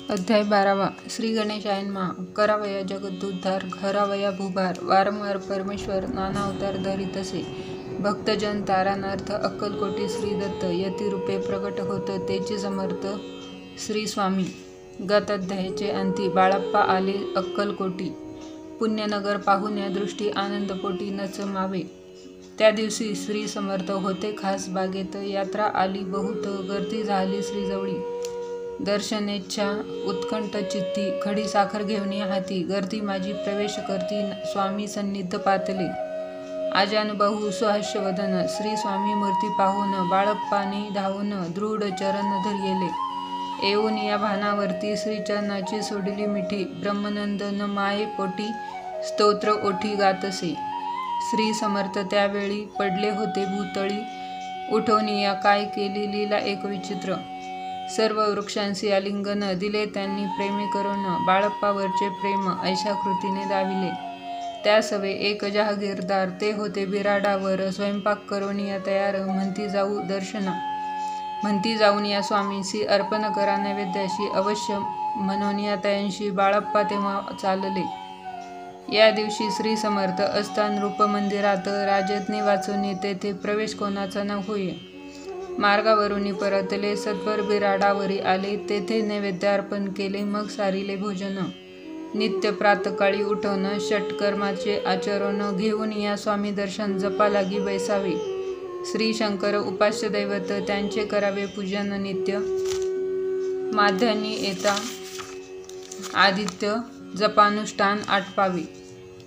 अध्याय 12 श्री गणेशाय नमः. करावया जगदुद्धार, घरावया भूभार. वारंवार परमेश्वर नाना अवतार धरितसे. भक्तजन तारणार्थ अक्कलकोटी श्री दत्त यतिरूपे प्रकट होत तेची समर्थ श्री स्वामी. गत अध्यायाचे अंती बाळप्पा आले अक्कलकोटी. पुण्यनगर पाहून या दृष्टी आनंदपोटी नच मावे. त्या दिवशी श्री समर्थ होते खास बागेत. यात्रा आली बहुत, गर्दी झाली श्रीजवळी. दर्शनेच्छा उत्कंठ चित्ती, खडी साखर घेऊन हाती. गर्दी माझी प्रवेश करती, स्वामी सन्निध पातले. आजानुबाहू सुहास्यवदन, श्री स्वामी मूर्ती पाहून बाळप्पाने धावून दृढ चरण धरिले. येऊन या भानावरती श्रीचरणाची सोडली मिठी. ब्रह्मनंदन माये पोटी स्तोत्र ओठी गातसे. श्री समर्थ त्यावेळी पडले होते भूतळी. उठवून या काय केली लीला एक विचित्र. सर्व वृक्षांशी आलिंगन दिले त्यांनी प्रेमे करून. बाळप्पावरचे प्रेम ऐशा कृतीने दाविले. त्या सवे एक जहागीरदार, ते होते बिराडावर. स्वयंपाक करून या तयार, म्हणती जाऊ दर्शना. म्हणती जाऊन या स्वामींशी अर्पण करा नैवेद्याशी. अवश्य म्हणून या तयांशी बाळप्पा तेव्हा चालले. या दिवशी श्री समर्थ असतान रूप मंदिरात. राजज्ञे वाचून तेथे प्रवेश कोणाचा न होय. मार्गावरून परतले, सत्वर बिराडावरी आले. तेथे नैवेद्यार्पण केले, मग सारिले भोजन. नित्य प्रातकाळी उठवून षटकर्माचे आचरण. घेऊन या स्वामी दर्शन जपा लागी बैसावे. श्री शंकर उपास्य दैवत, त्यांचे करावे पूजन नित्य. माध्यान्ही येता आदित्य जपानुष्ठान आटपावे.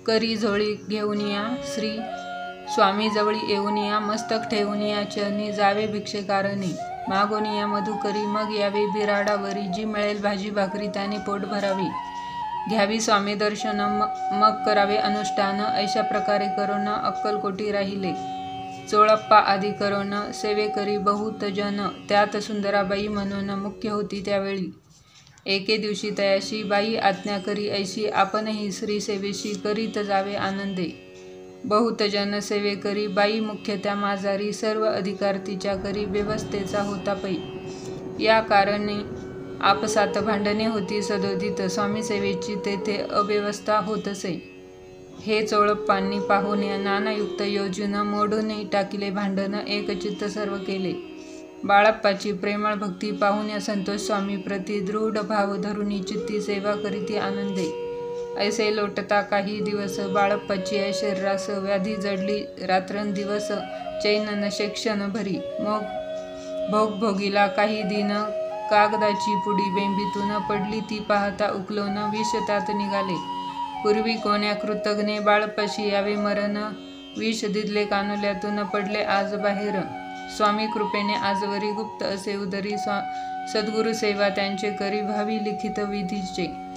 करी झोळी घेऊन या श्री स्वामी जवळी येऊन या. मस्तक ठेवून या चरणी जावे भिक्षेकारणी. मागून या मधुकरी, मग यावे बिराडावरी. जी मिळेल भाजी भाकरी त्याने पोट भरावे. घ्यावी स्वामी दर्शन, मग करावे अनुष्ठान. अशा प्रकारे करून अक्कलकोटी राहिले. चोळप्पा आदी करून सेवेकरी बहुत जन. त्यात सुंदराबाई म्हणून मुख्य होती त्यावेळी. एके दिवशी तयाशी बाई आज्ञा करी ऐशी, आपणही श्री सेवेशी करीत जावे आनंदे. बहुत जन सेवे करी, बाई मुख्य त्या माझारी. सर्व अधिकार तिच्या करी, व्यवस्थेचा होता पै. या कारणे आपसात भांडणे होती सदोदित. स्वामी सेवेची तेथे अव्यवस्था होतसे. हे चोळप्पांनी पाहून नानायुक्त योजून मोडून टाकिले भांडण. एकचित्त सर्व केले. बाळप्पाची प्रेमळ भक्ती पाहून संतोष स्वामी प्रति दृढ भाव धरून चित्ती सेवा करीती आनंदे. ऐसे लोटता काही दिवस. बाळप्पाची शरीरास व्याधी जडली. रात्रंदिवस चैन नशे क्षण भरी. मग भोगभोगीला काही दिन. कागदाची पुडी बेंबीतून पडली, ती पाहता उकलवून विष त्यात निघाले. पूर्वी कोण्या कृतज्ञे बाळप्पाशी यावे मरण. विष दिदले कानुल्यातून पडले आज बाहेर. स्वामी कृपेने आजवरी गुप्त असे उदरी. सद्गुरु सेवा त्यांचे करी, व्हावी लिखित विधीचे.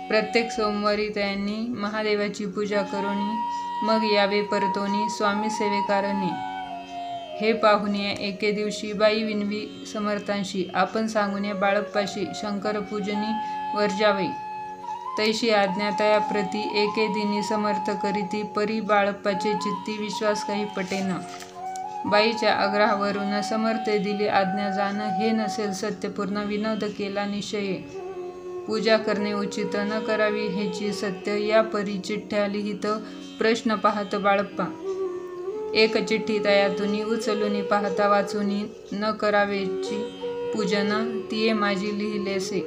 प्रत्येक सोमवारी त्यांनी महादेवाची पूजा करोनी. मग यावे परतोनी स्वामी सेवेकारणे. हे पाहून एके दिवशी बाई विनवी समर्थांशी, आपण सांगून बाळप्पाशी शंकर पूजनी वर्जावे. तैशी आज्ञा तया प्रती. एके दिनी समर्थ करीती, परी बाळप्पाचे चित्ती विश्वास काही पटेना. बाईच्या आग्रहावरून समर्थे दिली आज्ञा जाण. हे नसेल सत्यपूर्ण, विनोद केला निश्चये. पूजा करणे उचित, न करावी हेची सत्य. या परी चिठ्ठ्या लिहित प्रश्न पाहत बाळप्पा. एक चिठ्ठी तयातून उचलून पाहता वाचून. न करावेची पूजन, तिये माझी लिहिलेसे.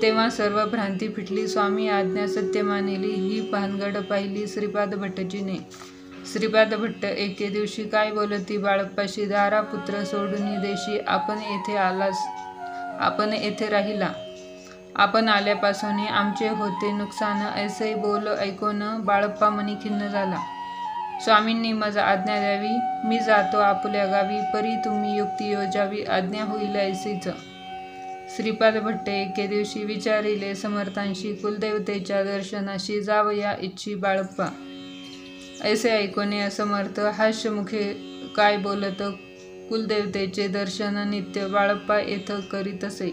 तेव्हा सर्व भ्रांती फिटली. स्वामी आज्ञा सत्य मानिली. ही भानगड पाहिली श्रीपाद भट्टजीने. श्रीपाद भट्ट एके दिवशी काय बोलती बाळप्पाशी. दारा पुत्र सोडून देशी. आपण येथे राहिला. आपण आल्यापासून आमचे होते नुकसान. ऐसे बोल ऐकून बाळप्पा मनी खिन्न झाला. स्वामींनी मज आज्ञा द्यावी. मी जातो आपुल्या गावी. परी तुम्ही युक्ती योजावी. आज्ञा होईल ऐसीच. श्रीपाद भट्ट एके दिवशी विचारिले समर्थांशी, कुलदेवतेच्या दर्शनाशी जावया इच्छी बाळप्पा. ऐसे ऐकून असमर्थ हास्यमुखे काय बोलत. कुलदेवतेचे दर्शन नित्य बाळप्पा येथ करीतसे.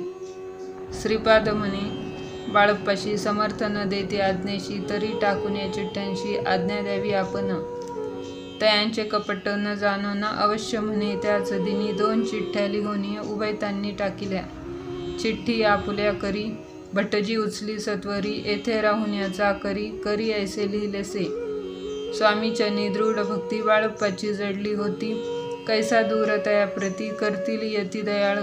श्रीपाद म्हणे बाळप्पाशी, समर्थ न देते आज्ञेशी. तरी टाकून या चिठ्ठ्यांशी आज्ञा द्यावी आपण. तयांचे कपट न जाणून अवश्य म्हणे. त्याच दिनी 2 चिठ्ठ्या लिहून उभयतांनी टाकिल्या. चिठ्ठी आपुल्या करी भटजी उचली सत्वरी येथे राहून याचा करी करी ऐसे लिहिलेसे. स्वामीचरणी दृढ भक्ती बाळप्पाची जडली होती. कैसा दूर तया प्रती करतील यती दयाळ.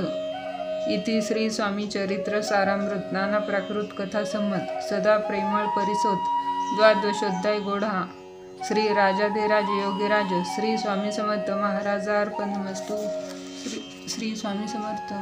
इति श्री स्वामी चरित्र सारामृत नाना प्राकृत कथा संमत सदा प्रेमळ परिसोत द्वादशोध्याय गोढा. श्री राजाधिराज योगीराज श्री स्वामी समर्थ महाराजार्पणमस्तु. श्री स्वामी समर्थ.